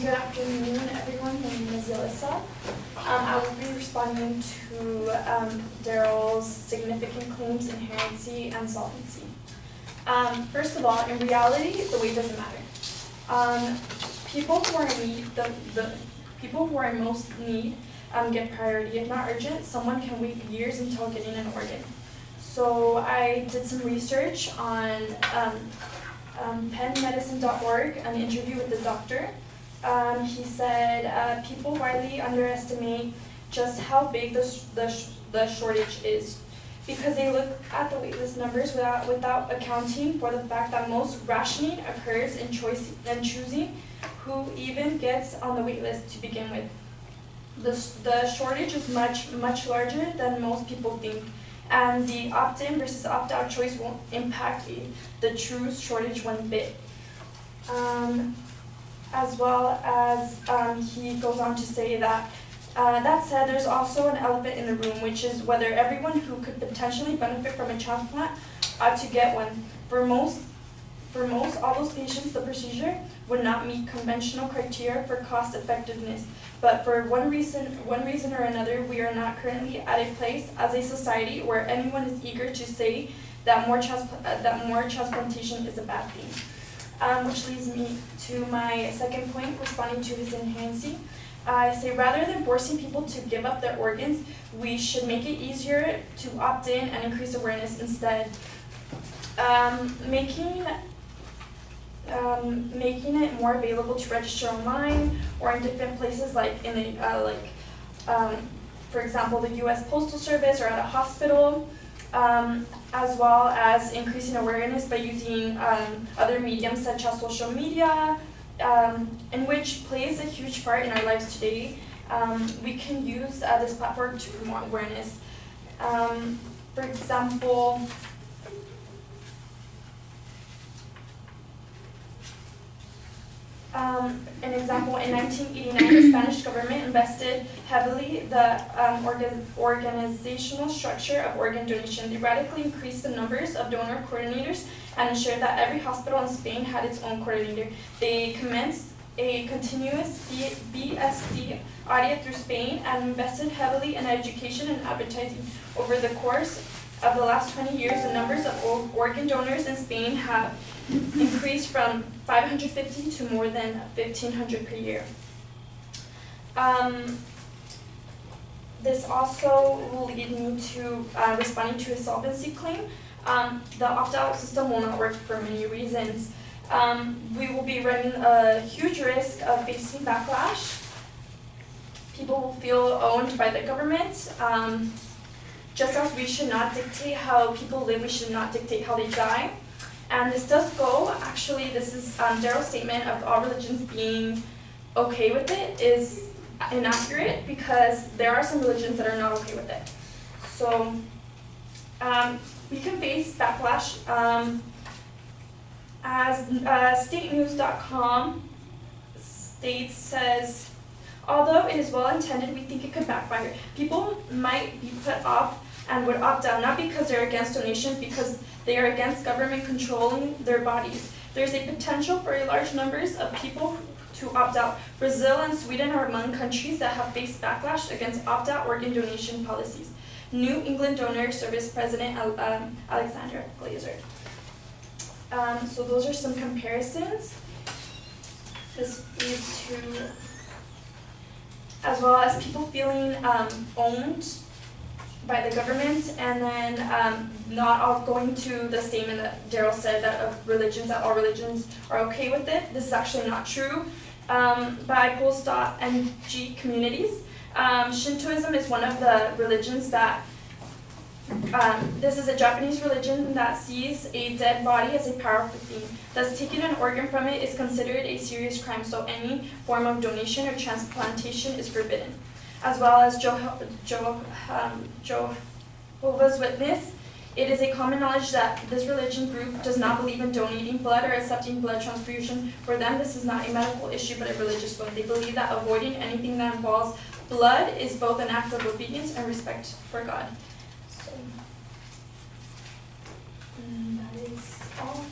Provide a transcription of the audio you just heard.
Good afternoon, everyone. My name is Yelissa. I will be responding to Daryl's significant claims, inherency, and solvency. First of all, in reality, the weight doesn't matter. People who are in need, the people who are in most need get priority. If not urgent, someone can wait years until getting an organ. So I did some research on penmedicine.org, an interview with the doctor. He said people widely underestimate just how big the shortage is because they look at the waitlist numbers without accounting for the fact that most rationing occurs in choosing who even gets on the waitlist to begin with. The shortage is much larger than most people think, and the opt-in versus opt-out choice won't impact the true shortage one bit. As well as he goes on to say that, that said, there's also an elephant in the room, which is whether everyone who could potentially benefit from a transplant ought to get one. For most, all those patients, the procedure would not meet conventional criteria for cost effectiveness. But for one reason or another, we are not currently at a place as a society where anyone is eager to say that more transplantation is a bad thing. Which leads me to my second point, responding to his inherency. I say rather than forcing people to give up their organs, we should make it easier to opt in and increase awareness instead. Making it more available to register online or in different places like for example, the U.S. Postal Service or at a hospital. As well as increasing awareness by using other mediums such as social media, in which plays a huge part in our lives today. We can use this platform to promote awareness. For example, in 1989, the Spanish government invested heavily the organizational structure of organ donation. They radically increased the numbers of donor coordinators and ensured that every hospital in Spain had its own coordinator. They commenced a continuous BSD audit through Spain and invested heavily in education and advertising. Over the course of the last 20 years, the numbers of organ donors in Spain have increased from 550 to more than 1,500 per year. This also will lead me to responding to his solvency claim. The opt-out system will not work for many reasons. We will be running a huge risk of facing backlash. People will feel owned by the government. Just as we should not dictate how people live, we should not dictate how they die. And this does go, actually, this is Daryl's statement of all religions being okay with it is inaccurate because there are some religions that are not okay with it. So we can face backlash. As statenews.com says, although it is well intended, we think it could backfire. People might be put off and would opt out, not because they're against donation, because they are against government controlling their bodies. There's a potential for a large numbers of people to opt out. Brazil and Sweden are among countries that have faced backlash against opt-out organ donation policies. New England Donor Service President Alexandra Glazer. So those are some comparisons. This leads to, as well as people feeling owned by the government, and then not all going to the statement that Daryl said that of religions, that all religions are okay with it. This is actually not true. By Pulse.ng communities, Shintoism is one of the religions that, this is a Japanese religion that sees a dead body as a powerful thing. Thus, taking an organ from it is considered a serious crime, so any form of donation or transplantation is forbidden. As well as Jehovah's Witness, it is a common knowledge that this religion group does not believe in donating blood or accepting blood transfusion. For them, this is not a medical issue but a religious one. They believe that avoiding anything that involves blood is both an act of obedience and respect for God. So, that is all.